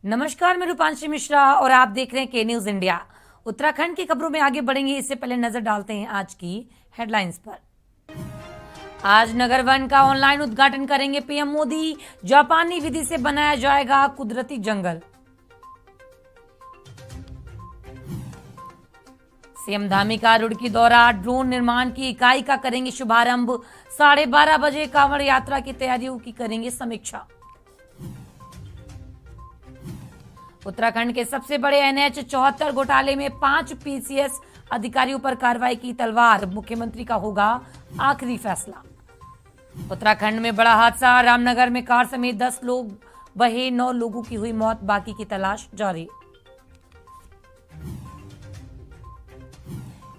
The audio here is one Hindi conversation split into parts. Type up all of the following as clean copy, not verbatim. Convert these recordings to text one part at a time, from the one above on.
नमस्कार, मैं रूपांशी मिश्रा और आप देख रहे हैं के न्यूज इंडिया। उत्तराखंड की खबरों में आगे बढ़ेंगे, इससे पहले नजर डालते हैं आज की हेडलाइंस पर। आज नगर वन का ऑनलाइन उद्घाटन करेंगे पीएम मोदी। जापानी विधि से बनाया जाएगा कुदरती जंगल। सीएम धामी का रुड़की दौरा, ड्रोन निर्माण की इकाई का करेंगे शुभारंभ। 12:30 बजे कांवड़ यात्रा की तैयारियों की करेंगे समीक्षा। उत्तराखंड के सबसे बड़े NH 74 घोटाले में 5 PCS अधिकारियों पर कार्रवाई की तलवार, मुख्यमंत्री का होगा आखिरी फैसला। उत्तराखंड में बड़ा हादसा, रामनगर में कार समेत 10 लोग बहे, 9 लोगों की हुई मौत, बाकी की तलाश जारी।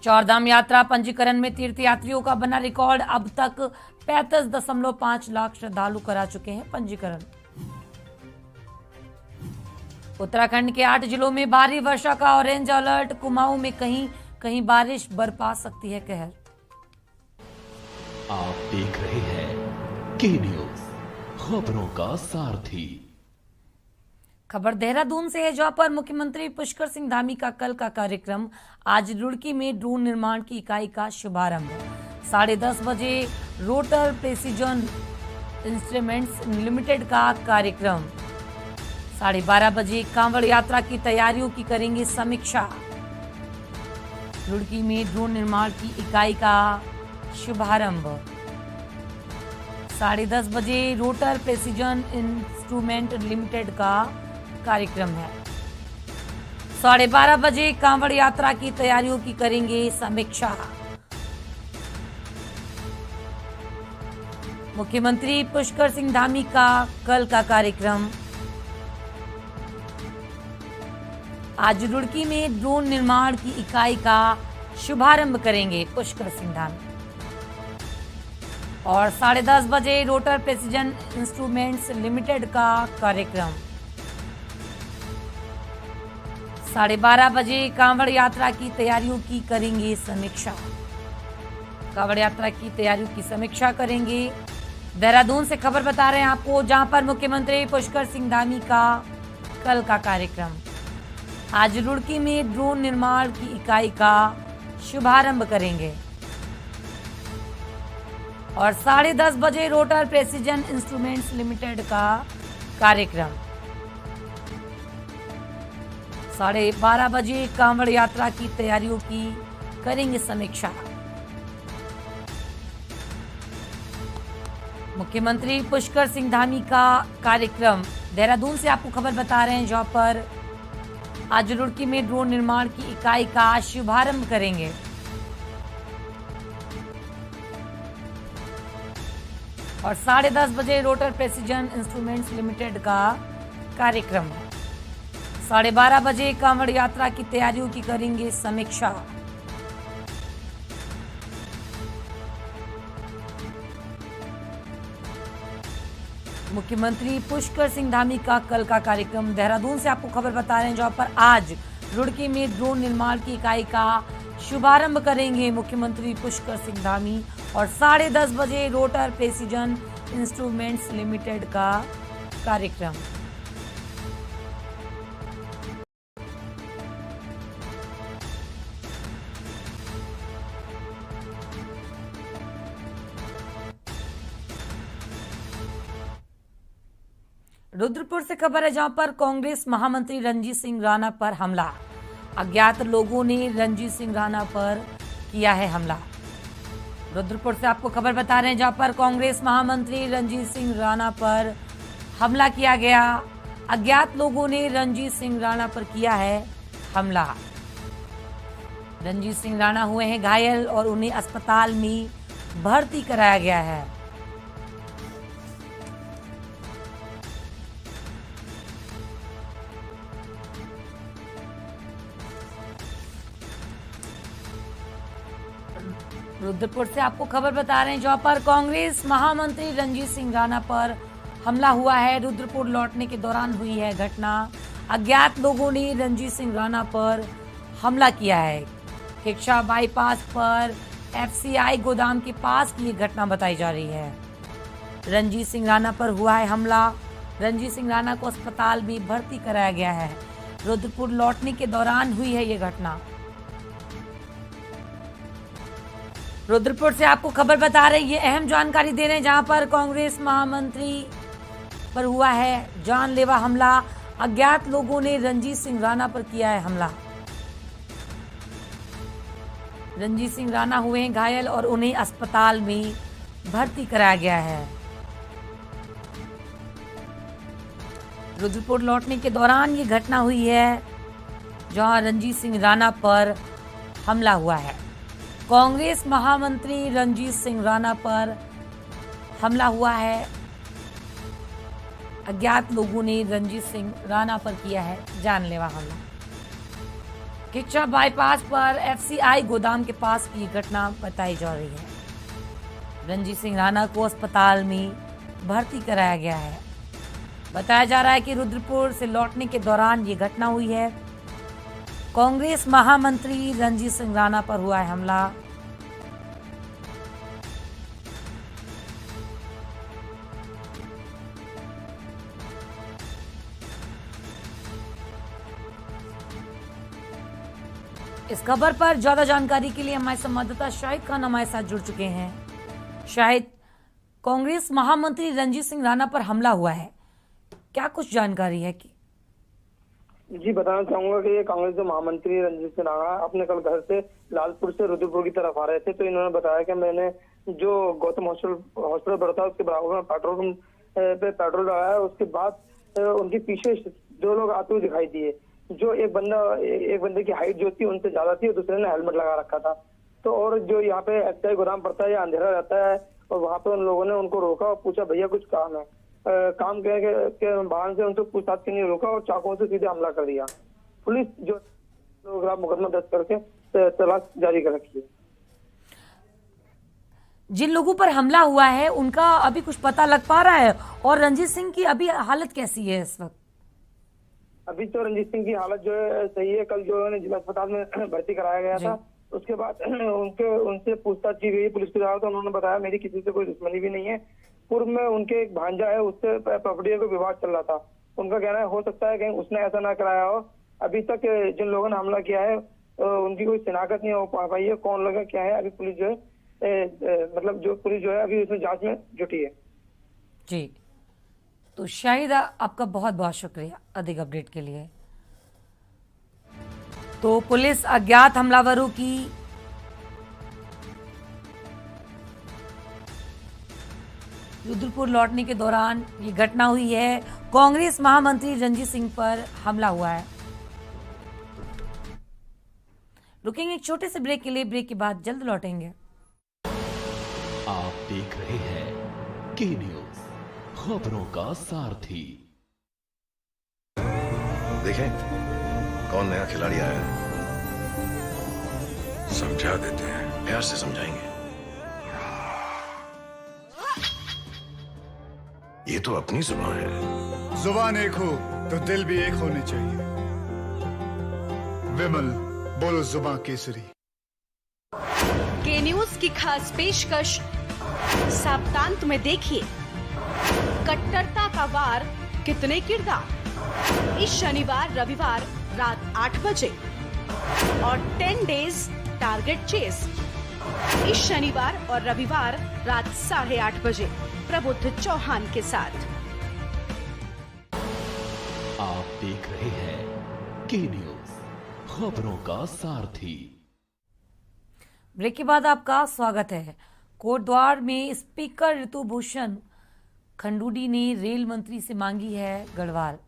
चारधाम यात्रा पंजीकरण में तीर्थयात्रियों का बना रिकॉर्ड, अब तक 35.5 लाख श्रद्धालु करा चुके हैं पंजीकरण। उत्तराखंड के 8 जिलों में भारी वर्षा का ऑरेंज अलर्ट, कुमाऊं में कहीं कहीं बारिश बरपा सकती है कहर। आप देख रहे हैं के न्यूज, खबरों का सारथी। खबर देहरादून से है, जहां पर मुख्यमंत्री पुष्कर सिंह धामी का कल का कार्यक्रम। आज रुड़की में ड्रोन निर्माण की इकाई का शुभारंभ। 10:30 बजे रोटर प्रेसिजन इंस्ट्रूमेंट्स लिमिटेड का कार्यक्रम। 12:30 बजे कांवड़ यात्रा की तैयारियों की करेंगे समीक्षा। रुड़की में ड्रोन निर्माण की इकाई का शुभारंभ। 10:30 बजे रोटर प्रेसिजन इंस्ट्रूमेंट लिमिटेड का कार्यक्रम है। 12:30 बजे कांवड़ यात्रा की तैयारियों की करेंगे समीक्षा। मुख्यमंत्री पुष्कर सिंह धामी का कल का कार्यक्रम। आज रुड़की में ड्रोन निर्माण की इकाई का शुभारंभ करेंगे पुष्कर सिंह धामी। और 10:30 बजे रोटर प्रेसिजन इंस्ट्रूमेंट्स लिमिटेड का कार्यक्रम। 12:30 बजे कांवड़ यात्रा की तैयारियों की करेंगे समीक्षा। कांवड़ यात्रा की तैयारियों की समीक्षा करेंगे। देहरादून से खबर बता रहे हैं आपको, जहां पर मुख्यमंत्री पुष्कर सिंह धामी का कल का कार्यक्रम। आज रुड़की में ड्रोन निर्माण की इकाई का शुभारंभ करेंगे। और 10:30 बजे रोटर प्रेसिजन इंस्ट्रूमेंट्स लिमिटेड का कार्यक्रम। 12:30 बजे कांवड़ यात्रा की तैयारियों की करेंगे समीक्षा। मुख्यमंत्री पुष्कर सिंह धामी का कार्यक्रम। देहरादून से आपको खबर बता रहे हैं, जहां पर आज रुड़की में ड्रोन निर्माण की इकाई का शुभारंभ करेंगे। और 10:30 बजे रोटर प्रेसिजन इंस्ट्रूमेंट्स लिमिटेड का कार्यक्रम है। 12:30 बजे कांवड़ यात्रा की तैयारियों की करेंगे समीक्षा। मुख्यमंत्री पुष्कर सिंह धामी का कल का कार्यक्रम। देहरादून से आपको खबर बता रहे हैं, जहां पर आज रुड़की में ड्रोन निर्माण की इकाई का शुभारंभ करेंगे मुख्यमंत्री पुष्कर सिंह धामी। और 10:30 बजे रोटर प्रेसिजन इंस्ट्रूमेंट्स लिमिटेड का कार्यक्रम। रुद्रपुर से खबर है, जहां पर कांग्रेस महामंत्री रणजीत सिंह राणा पर हमला। अज्ञात लोगों ने रणजीत सिंह राणा पर किया है हमला। रुद्रपुर से आपको खबर बता रहे हैं, जहां पर कांग्रेस महामंत्री रणजीत सिंह राणा पर हमला किया गया। अज्ञात लोगों ने रणजीत सिंह राणा पर किया है हमला। रणजीत सिंह राणा हुए हैं घायल और उन्हें अस्पताल में भर्ती कराया गया है। रुद्रपुर से आपको खबर बता रहे हैं, जहां पर कांग्रेस महामंत्री रणजीत सिंह राणा पर हमला हुआ है। रुद्रपुर लौटने के दौरान हुई है घटना। अज्ञात लोगों ने रणजीत सिंह राणा पर हमला किया है। खिक्शा बाईपास पर FCI गोदाम के पास की ये घटना बताई जा रही है। रणजीत सिंह राणा पर हुआ है हमला। रंजीत सिंह राणा को अस्पताल में भर्ती कराया गया है। रुद्रपुर लौटने के दौरान हुई है ये घटना। रुद्रपुर से आपको खबर बता रहे हैं, ये अहम जानकारी दे रहे हैं, जहां पर कांग्रेस महामंत्री पर हुआ है जानलेवा हमला। अज्ञात लोगों ने रंजीत सिंह राणा पर किया है हमला। रंजीत सिंह राणा हुए हैं घायल और उन्हें अस्पताल में भर्ती कराया गया है। रुद्रपुर लौटने के दौरान ये घटना हुई है, जहां रंजीत सिंह राणा पर हमला हुआ है। कांग्रेस महामंत्री रंजीत सिंह राणा पर हमला हुआ है। अज्ञात लोगों ने रंजीत सिंह राणा पर किया है जानलेवा हमला। किच्चा बाईपास पर एफसीआई गोदाम के पास की घटना बताई जा रही है। रंजीत सिंह राणा को अस्पताल में भर्ती कराया गया है। बताया जा रहा है कि रुद्रपुर से लौटने के दौरान ये घटना हुई है। कांग्रेस महामंत्री रंजीत सिंह राणा पर हुआ है हमला। इस खबर पर ज्यादा जानकारी के लिए हमारे संवाददाता शाहिद खान हमारे साथ जुड़ चुके हैं। शाहिद, कांग्रेस महामंत्री रंजीत सिंह राणा पर हमला हुआ है, क्या कुछ जानकारी है कि? जी, बताना चाहूंगा कि ये कांग्रेस के महामंत्री रंजीत सिंह राणा अपने कल घर से लालपुर से रुद्रपुर की तरफ आ रहे थे। तो इन्होंने बताया कि मैंने जो गौतम हॉस्पिटल पर था उसके बराबर में पेट्रोल पे पेट्रोल लगाया। उसके बाद उनके पीछे दो लोग आते हुए दिखाई दिए। जो एक बंदे की हाइट जो थी उनसे ज्यादा थी और दूसरे ने हेलमेट लगा रखा था। तो और जो यहाँ पे एफसीआई गोदाम पड़ता है या अंधेरा रहता है, और वहाँ पे उन लोगों ने उनको रोका और पूछा भैया कुछ काम है। काम के बहाने से उनसे पूछताछ के लिए रोका और चाकुओं से सीधे हमला कर दिया। पुलिस जो मुकदमा दर्ज करके तलाश जारी कर रखी है। जिन लोगों पर हमला हुआ है उनका अभी कुछ पता लग पा रहा है, और रंजीत सिंह की अभी हालत कैसी है इस वक्त? अभी तो रंजीत सिंह की हालत जो है सही है। कल जो उन्हें जिला अस्पताल में भर्ती कराया गया था, उसके बाद उनसे पूछताछ की गई पुलिस के द्वारा। तो उन्होंने बताया मेरी किसी से कोई दुश्मनी भी नहीं है। पूर्व में उनके एक भांजा है, उससे प्रॉपर्टी का विवाद चल रहा था। उनका कहना है हो सकता है कहीं उसने ऐसा ना कराया हो। अभी तक जिन लोगों ने हमला किया है उनकी कोई शिनाख्त नहीं हो पाई है, कौन लगा क्या है। अभी पुलिस जो है पुलिस जो है अभी उसमें जांच में जुटी है। जी, तो शाहिद आपका बहुत बहुत शुक्रिया अधिक अपडेट के लिए। तो पुलिस अज्ञात हमलावरों की रुद्रपुर लौटने के दौरान ये घटना हुई है। कांग्रेस महामंत्री रंजीत सिंह पर हमला हुआ है। रुकेंगे एक छोटे से ब्रेक के लिए, ब्रेक के बाद जल्द लौटेंगे। आप देख रहे हैं के न्यूज, खबरों का सारथी। देखें कौन नया खिलाड़ी आया है, समझा देते हैं, प्यार से समझाएंगे। ये तो अपनी जुबान है। जुबान एक हो तो दिल भी एक होने चाहिए। विमल बोलो जुबान केसरी। के न्यूज की खास पेशकश सप्तांत में देखिए कट्टरता का वार कितने किरदार, इस शनिवार रविवार रात 8 बजे, और 10 डेज टारगेट चेस इस शनिवार और रविवार रात 8:30 बजे प्रबुद्ध चौहान के साथ। आप देख रहे हैं के न्यूज, खबरों का सारथी। ब्रेक के बाद आपका स्वागत है। कोटद्वार में स्पीकर ऋतुभूषण खंडूडी ने रेल मंत्री से मांगी है गढ़वाल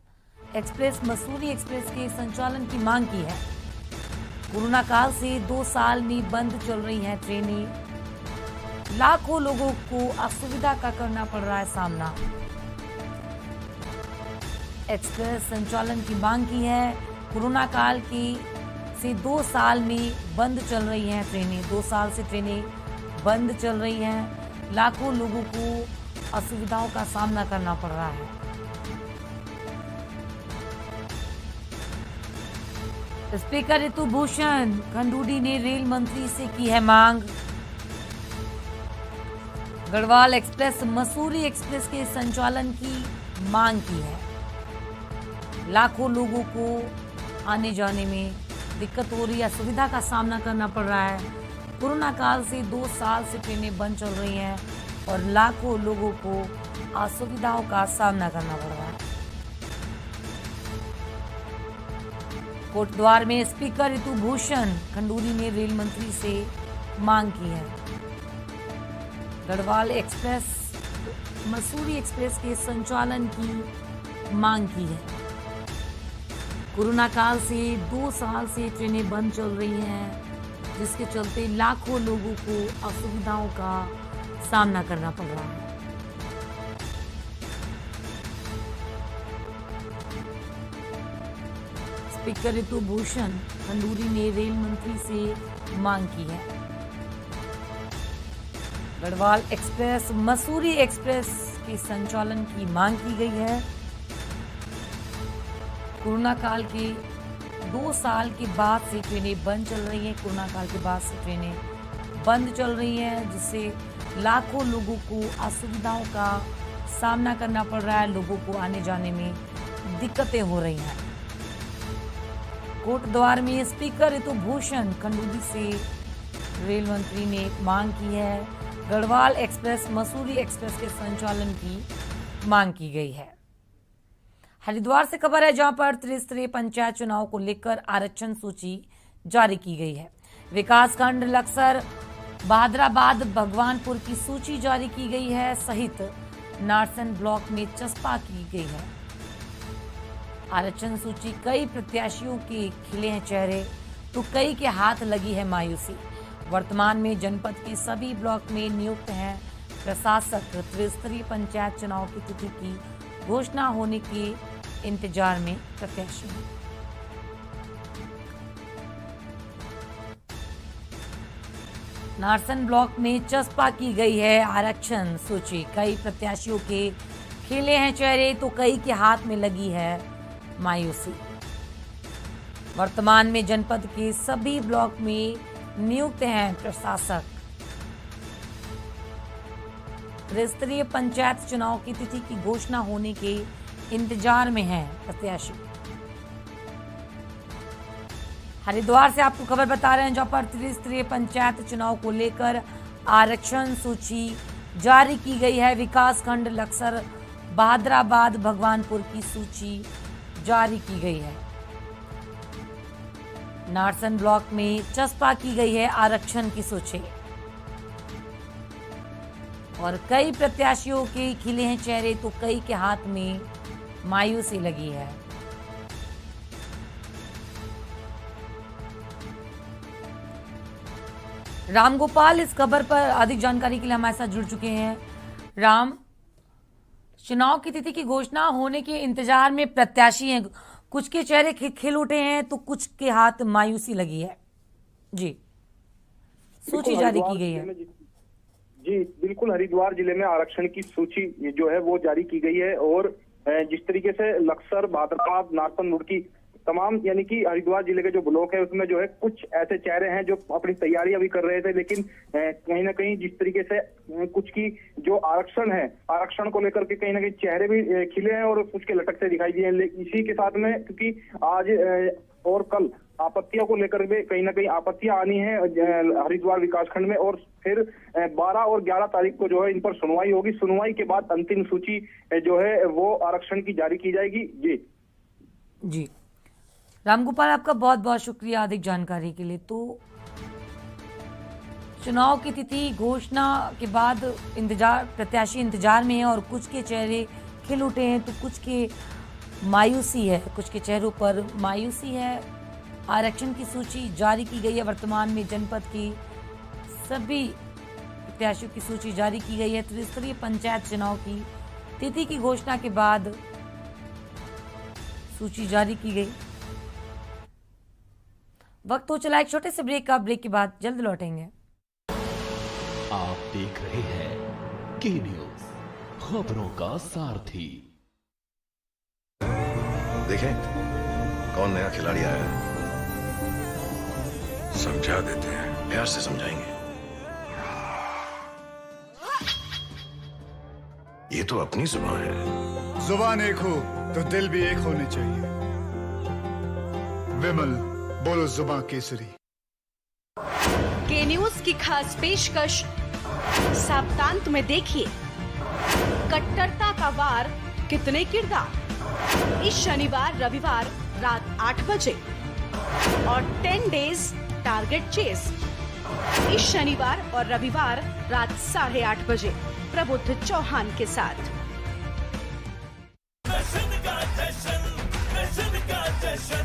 एक्सप्रेस मसूरी एक्सप्रेस के संचालन की मांग की है। कोरोना काल से 2 साल में बंद चल रही हैं ट्रेनें। लाखों लोगों को असुविधा का करना पड़ रहा है सामना। एक्सप्रेस संचालन की मांग की है। कोरोना काल से 2 साल में बंद चल रही हैं ट्रेनें। 2 साल से ट्रेनें बंद चल रही हैं। लाखों लोगों को असुविधाओं का सामना करना पड़ रहा है। स्पीकर ऋतुभूषण खंडूडी ने रेल मंत्री से की है मांग। गढ़वाल एक्सप्रेस मसूरी एक्सप्रेस के संचालन की मांग की है। लाखों लोगों को आने जाने में दिक्कत हो रही है, असुविधा का सामना करना पड़ रहा है। कोरोना काल से 2 साल से ट्रेनें बंद चल रही हैं और लाखों लोगों को असुविधाओं का सामना करना पड़ रहा है। कोटद्वार में स्पीकर ऋतु भूषण खंडूरी ने रेल मंत्री से मांग की है। गढ़वाल एक्सप्रेस, मसूरी एक्सप्रेस के संचालन की मांग की है। कोरोना काल से 2 साल से ट्रेनें बंद चल रही हैं, जिसके चलते लाखों लोगों को असुविधाओं का सामना करना पड़ रहा है। स्पीकर ऋतु भूषण खंडूरी ने रेल मंत्री से मांग की है। गढ़वाल एक्सप्रेस, मसूरी एक्सप्रेस के संचालन की मांग की गई है। कोरोना काल के 2 साल के बाद से ट्रेनें बंद चल रही हैं। कोरोना काल के बाद से ट्रेनें बंद चल रही हैं, जिससे लाखों लोगों को असुविधाओं का सामना करना पड़ रहा है। लोगों को आने जाने में दिक्कतें हो रही हैं। कोटद्वार में स्पीकर ऋतु भूषण खंडूरी से रेल मंत्री ने मांग की है। गढ़वाल एक्सप्रेस, मसूरी एक्सप्रेस के संचालन की मांग की गई है। हरिद्वार से खबर है, जहां पर त्रिस्तरीय पंचायत चुनाव को लेकर आरक्षण सूची जारी की गई है। विकासखंड लक्सर, बहादराबाद, भगवानपुर की सूची जारी की गई है, सहित नारसन ब्लॉक में चस्पा की गई है। आरक्षण सूची, कई प्रत्याशियों के खिले हैं चेहरे तो कई के हाथ लगी है मायूसी। वर्तमान में जनपद के सभी ब्लॉक में नियुक्त हैं प्रशासक। त्रिस्तरीय पंचायत चुनाव की तिथि की घोषणा होने के इंतजार में प्रत्याशी हैं। नारसन ब्लॉक में चस्पा की गई है आरक्षण सूची। कई प्रत्याशियों के खिले हैं चेहरे तो कई के हाथ में लगी है मायूसी। वर्तमान में जनपद के सभी ब्लॉक में नियुक्त हैं प्रशासक। त्रिस्तरीय पंचायत चुनाव की तिथि की घोषणा होने के इंतजार में हैं प्रत्याशी। हरिद्वार से आपको खबर बता रहे हैं, जहां पर त्रिस्तरीय पंचायत चुनाव को लेकर आरक्षण सूची जारी की गई है। विकासखंड लक्सर, बहादराबाद, भगवानपुर की सूची जारी की गई है। नारसन ब्लॉक में चस्पा की गई है आरक्षण की सूची और कई प्रत्याशियों के खिले हैं चेहरे तो कई के हाथ में मायूसी लगी है। रामगोपाल इस खबर पर अधिक जानकारी के लिए हमारे साथ जुड़ चुके हैं। राम, चुनाव की तिथि की घोषणा होने के इंतजार में प्रत्याशी हैं, कुछ के चेहरे खिल उठे हैं तो कुछ के हाथ मायूसी लगी है। जी, सूची जारी की गई है। जी बिल्कुल, हरिद्वार जिले में आरक्षण की सूची जो है वो जारी की गई है और जिस तरीके से लक्सर, बहादराबाद, नारसन, मुड़की तमाम यानी कि हरिद्वार जिले के जो ब्लॉक है उसमें जो है कुछ ऐसे चेहरे हैं जो अपनी तैयारी अभी कर रहे थे, लेकिन कहीं ना कहीं जिस तरीके से कुछ की जो आरक्षण है, आरक्षण को लेकर के कहीं ना कहीं चेहरे भी खिले हैं और कुछ के लटकते दिखाई दिए हैं। इसी के साथ में क्योंकि आज और कल आपत्तियों को लेकर भी कहीं ना कहीं आपत्तियां आनी है हरिद्वार विकासखंड में और फिर 12 और 11 तारीख को जो है इन पर सुनवाई होगी। सुनवाई के बाद अंतिम सूची जो है वो आरक्षण की जारी की जाएगी। जी जी, रामगोपाल, आपका बहुत बहुत शुक्रिया अधिक जानकारी के लिए। तो चुनाव की तिथि घोषणा के बाद प्रत्याशी इंतजार में है और कुछ के चेहरे खिल उठे हैं तो कुछ के मायूसी है, कुछ के चेहरों पर मायूसी है। आरक्षण की सूची जारी की गई है। वर्तमान में जनपद की सभी प्रत्याशियों की सूची जारी की गई है। त्रिस्तरीय पंचायत चुनाव की तिथि की घोषणा के बाद सूची जारी की गई। वक्त हो चला एक छोटे से ब्रेक का। ब्रेक के बाद जल्द लौटेंगे। आप देख रहे हैं के न्यूज, खबरों का सारथी। देखें कौन नया खिलाड़ी आया है, समझा देते हैं, प्यार से समझाएंगे। ये तो अपनी जुबान है। जुबान एक हो तो दिल भी एक होने चाहिए। विमल, बोलो जुबान केसरी। के न्यूज की खास पेशकश सप्तांत में देखिए कट्टरता का वार कितने किरदार, इस शनिवार रविवार रात 8 बजे और 10 डेज टारगेट चेस इस शनिवार और रविवार रात 8:30 बजे प्रबुद्ध चौहान के साथ।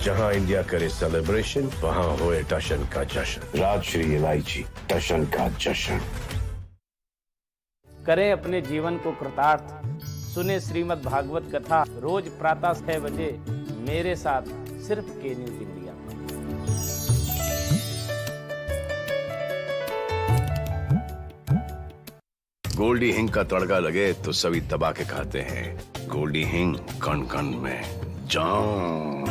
जहां इंडिया करे सेलिब्रेशन, वहां होए टशन का जश्न। राजश्री इलायची, टशन का जश्न। करें अपने जीवन को कृतार्थ, सुने श्रीमद् भागवत कथा रोज प्रातः 6 बजे मेरे साथ सिर्फ के न्यूज इंडिया। गोल्डी हिंग का तड़का लगे तो सभी दबा के खाते हैं। गोल्डी हिंग, कण कण में जान।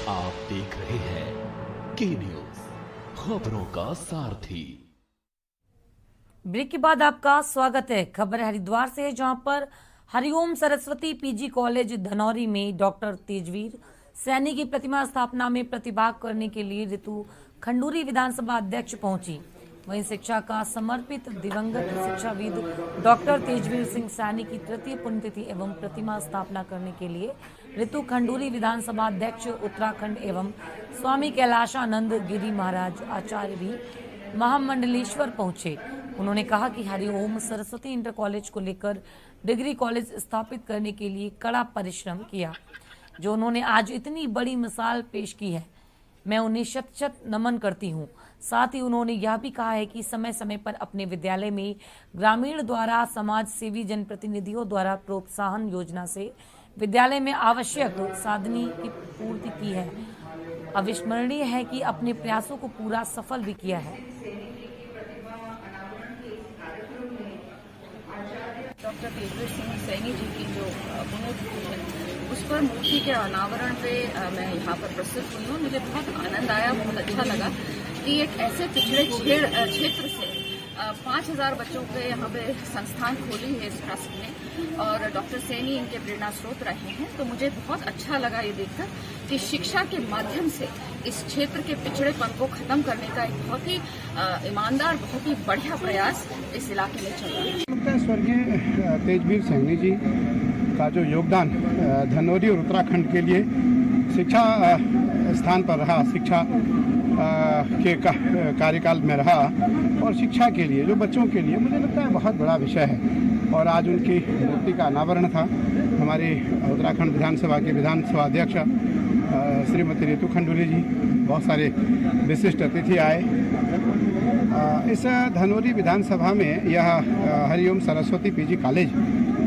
आप देख रहे हैं के न्यूज, खबरों का सारथी। ब्रेक के बाद आपका स्वागत है। खबर हरिद्वार से है, जहां पर हरिओम सरस्वती पीजी कॉलेज धनौरी में डॉक्टर तेजवीर सैनी की प्रतिमा स्थापना में प्रतिभाग करने के लिए ऋतु खंडूरी विधानसभा अध्यक्ष पहुंची। वहीं शिक्षा का समर्पित दिवंगत शिक्षाविद डॉक्टर तेजवीर सिंह सैनी की तृतीय पुण्यतिथि एवं प्रतिमा स्थापना करने के लिए ऋतु खंडूरी विधानसभा अध्यक्ष उत्तराखंड एवं स्वामी कैलाशानंद गिरी महाराज आचार्य भी महामंडलेश्वर पहुंचे। उन्होंने कहा कि हरिओम सरस्वती इंटर कॉलेज को लेकर डिग्री कॉलेज स्थापित करने के लिए कड़ा परिश्रम किया, जो उन्होंने आज इतनी बड़ी मिसाल पेश की है। मैं उन्हें शत नमन करती हूँ। साथ ही उन्होंने यह भी कहा है कि समय समय पर अपने विद्यालय में ग्रामीण द्वारा समाज सेवी जनप्रतिनिधियों द्वारा प्रोत्साहन योजना से विद्यालय में आवश्यक साधनी की पूर्ति की है। अविस्मरणीय है कि अपने प्रयासों को पूरा सफल भी किया है। डॉक्टर तेजवीर सिंह सैनी जी की जो पुण्यतिथि है, उस पर मूर्ति के अनावरण पे मैं यहाँ पर प्रस्तुत हुई हूँ। मुझे बहुत आनंद आया, बहुत अच्छा लगा कि एक ऐसे पिछड़े क्षेत्र से 5000 बच्चों के यहाँ पे संस्थान खोली है इस ट्रस्ट ने, और डॉक्टर सैनी इनके प्रेरणा स्रोत रहे हैं। तो मुझे बहुत अच्छा लगा ये देखकर कि शिक्षा के माध्यम से इस क्षेत्र के पिछड़ेपन को खत्म करने का एक बहुत ही ईमानदार, बहुत ही बढ़िया प्रयास इस इलाके में चल रहा है। स्वर्गीय तेजवीर सैनी जी का जो योगदान धनौरी और उत्तराखंड के लिए शिक्षा स्थान पर रहा, शिक्षा के कार्यकाल में रहा और शिक्षा के लिए, जो बच्चों के लिए, मुझे लगता है बहुत बड़ा विषय है। और आज उनकी मूर्ति का अनावरण था। हमारे उत्तराखंड विधानसभा के विधानसभा अध्यक्ष श्रीमती ऋतु खंडूरी जी, बहुत सारे विशिष्ट अतिथि आए। इस धनौरी विधानसभा में यह हरिओम सरस्वती पीजी कॉलेज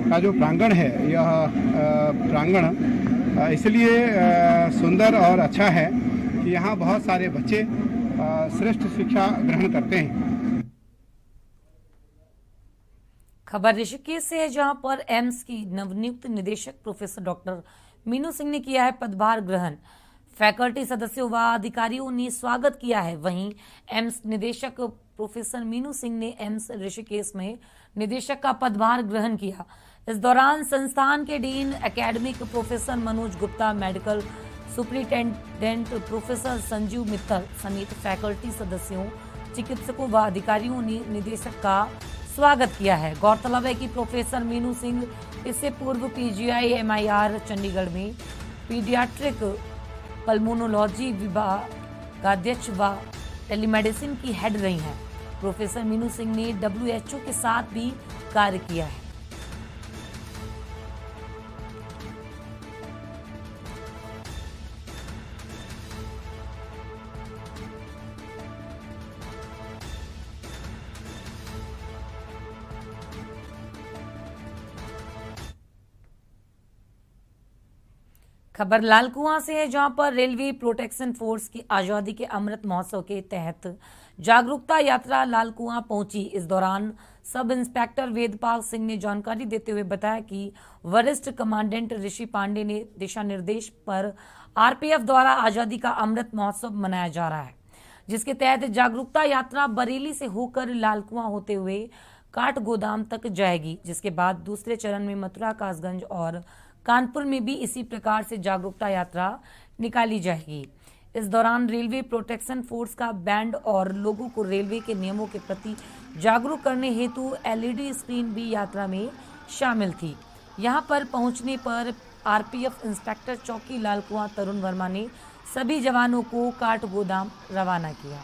का जो प्रांगण है, यह प्रांगण इसलिए सुंदर और अच्छा है कि यहाँ बहुत सारे बच्चे श्रेष्ठ शिक्षा ग्रहण करते हैं। खबर ऋषिकेश से है, जहां पर एम्स की नवनियुक्त निदेशक प्रोफेसर डॉक्टर मीनू सिंह ने किया है पदभार ग्रहण। फैकल्टी सदस्यों व अधिकारियों ने स्वागत किया है। वहीं एम्स निदेशक प्रोफेसर मीनू सिंह ने एम्स ऋषिकेश में निदेशक का पदभार ग्रहण किया। इस दौरान संस्थान के dean academic professor Manoj Gupta, medical superintendent professor Sanjeev Mittal समेत फैकल्टी सदस्यों, चिकित्सकों व अधिकारियों ने निदेशक का स्वागत किया है। गौरतलब है कि प्रोफेसर मीनू सिंह इससे पूर्व पीजीआई MIR चंडीगढ़ में पीडियाट्रिक पल्मोनोलॉजी विभाग अध्यक्ष व टेलीमेडिसिन की हेड रही हैं। प्रोफेसर मीनू सिंह ने WHO के साथ भी कार्य किया है। खबर लालकुआं से है, जहां पर रेलवे प्रोटेक्शन फोर्स की आजादी के अमृत महोत्सव के तहत जागरूकता यात्रा लालकुआं पहुंची। इस दौरान सब इंस्पेक्टर वेदपाल सिंह ने जानकारी देते हुए बताया कि वरिष्ठ कमांडेंट ऋषि पांडे ने दिशा निर्देश पर RPF द्वारा आजादी का अमृत महोत्सव मनाया जा रहा है, जिसके तहत जागरूकता यात्रा बरेली से होकर लालकुआं होते हुए काठगोदाम तक जाएगी, जिसके बाद दूसरे चरण में मथुरा, कासगंज और कानपुर में भी इसी प्रकार से जागरूकता यात्रा निकाली जाएगी। इस दौरान रेलवे प्रोटेक्शन फोर्स का बैंड और लोगों को रेलवे के नियमों के प्रति जागरूक करने हेतु LED स्क्रीन भी यात्रा में शामिल थी। यहां पर पहुंचने पर RPF इंस्पेक्टर चौकी लालकुआं तरुण वर्मा ने सभी जवानों को काठगोदाम रवाना किया।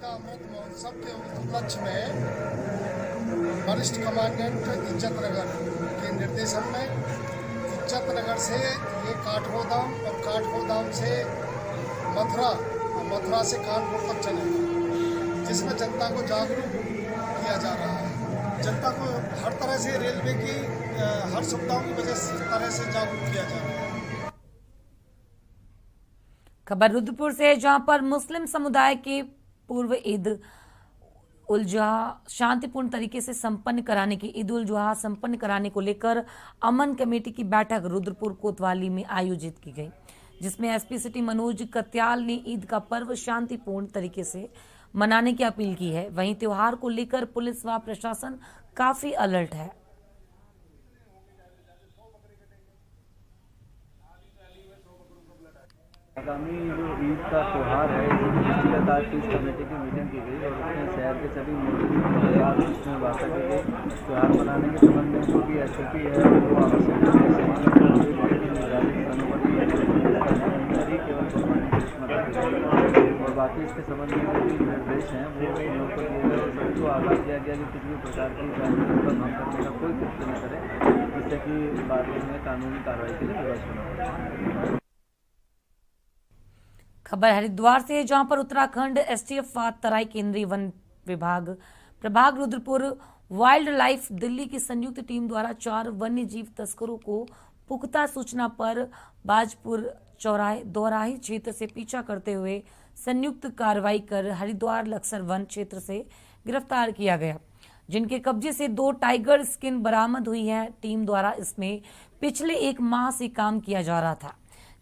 अमृत महोत्सव के उपलक्ष्य में वरिष्ठ कमांडेंट इज्जत नगर के निर्देशन में इज्जत नगर से ये काठगोदाम और काठगोदाम से मथुरा और मथुरा से कानपुर तक चलेगा, जिसमें जनता को जागरूक किया जा रहा है। जनता को हर तरह से रेलवे की हर सुविधाओं की वजह से तरह से जागरूक किया जा रहा है। खबर रुद्रपुर से, जहां पर मुस्लिम समुदाय के पूर्व ईद उल जुहा शांतिपूर्ण तरीके से संपन्न कराने की ईद उल जुहा संपन्न कराने को लेकर अमन कमेटी की बैठक रुद्रपुर कोतवाली में आयोजित की गई, जिसमें SP सिटी मनोज कत्याल ने ईद का पर्व शांतिपूर्ण तरीके से मनाने की अपील की है। वहीं त्योहार को लेकर पुलिस व प्रशासन काफी अलर्ट है। आगामी जो ईद का त्यौहार है, डिस्ट्रिक्ट कमेटी की मीटिंग की गई और उसमें शहर के सभी उसमें वार्ता की गई। त्यौहार मनाने के संबंध में जो भी SOP है वो आवश्यक और बाकी इसके संबंध में जो भी निर्देश हैं वो हम लोग को दिए गए। सबको आगाह किया गया कि किसी भी प्रकार की कानून का भंग करने का कोई कृत्य न करें, जिससे कि बाद में कानूनी कार्रवाई के लिए व्यवस्था होना। खबर हरिद्वार से, जहां पर उत्तराखंड STF व तराई केंद्रीय वन विभाग प्रभाग रुद्रपुर वाइल्ड लाइफ दिल्ली की संयुक्त टीम द्वारा 4 वन्य जीव तस्करों को पुख्ता सूचना पर बाजपुर दोराही क्षेत्र से पीछा करते हुए संयुक्त कार्रवाई कर हरिद्वार लक्सर वन क्षेत्र से गिरफ्तार किया गया, जिनके कब्जे से 2 टाइगर स्किन बरामद हुई है। टीम द्वारा इसमें पिछले 1 माह से काम किया जा रहा था।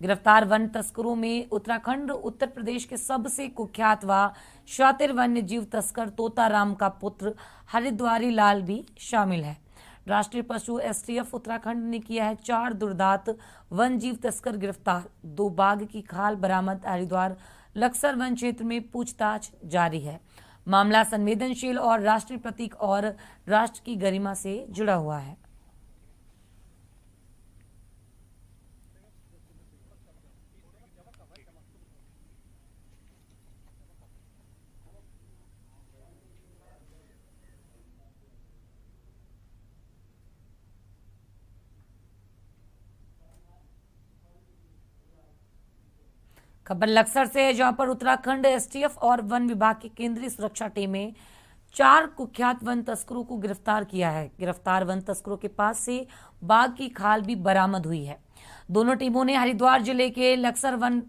गिरफ्तार वन तस्करों में उत्तराखंड उत्तर प्रदेश के सबसे कुख्यात व शातिर वन्य जीव तस्कर तोताराम का पुत्र हरिद्वारी लाल भी शामिल है। राष्ट्रीय पशु STF उत्तराखंड ने किया है 4 दुर्दांत वन जीव तस्कर गिरफ्तार। 2 बाघ की खाल बरामद। हरिद्वार लक्सर वन क्षेत्र में पूछताछ जारी है। मामला संवेदनशील और राष्ट्रीय प्रतीक और राष्ट्र की गरिमा से जुड़ा हुआ है। खबर लक्सर से, जहां पर उत्तराखंड STF और वन विभाग की केंद्रीय सुरक्षा टीमें 4 कुख्यात वन तस्करों को गिरफ्तार किया है। गिरफ्तार वन तस्करों के पास से बाघ की खाल भी बरामद हुई है। दोनों टीमों ने हरिद्वार जिले के लक्सर वन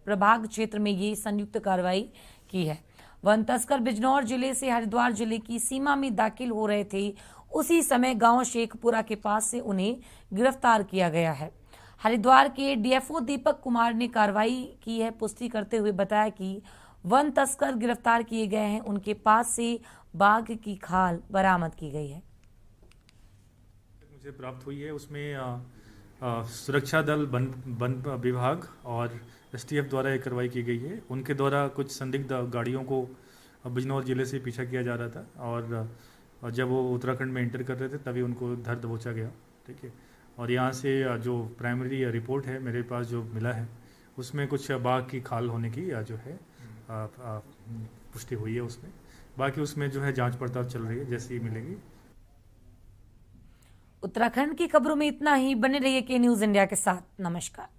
प्रभाग क्षेत्र में ये संयुक्त कार्रवाई की है। वन तस्कर बिजनौर जिले से हरिद्वार जिले की सीमा में दाखिल हो रहे थे। उसी समय गांव शेखपुरा के पास से उन्हें गिरफ्तार किया गया है। हरिद्वार के DFO दीपक कुमार ने कार्रवाई की है। पुष्टि करते हुए बताया कि वन तस्कर गिरफ्तार किए गए हैं, उनके पास से बाघ की खाल बरामद की गई है। मुझे प्राप्त हुई है उसमें सुरक्षा दल वन विभाग और STF द्वारा एक कार्रवाई की गई है। उनके द्वारा कुछ संदिग्ध गाड़ियों को बिजनौर जिले से पीछा किया जा रहा था और जब वो उत्तराखंड में एंटर कर रहे थे तभी उनको धर दबोचा गया। ठीक है, और यहाँ से जो प्राइमरी रिपोर्ट है मेरे पास जो मिला है उसमें कुछ बाघ की खाल होने की जो है पुष्टि हुई है उसमें। बाकी उसमें जो है जांच पड़ताल चल रही है, जैसी ही मिलेगी। उत्तराखंड की खबरों में इतना ही। बने रहिए के न्यूज़ इंडिया के साथ। नमस्कार।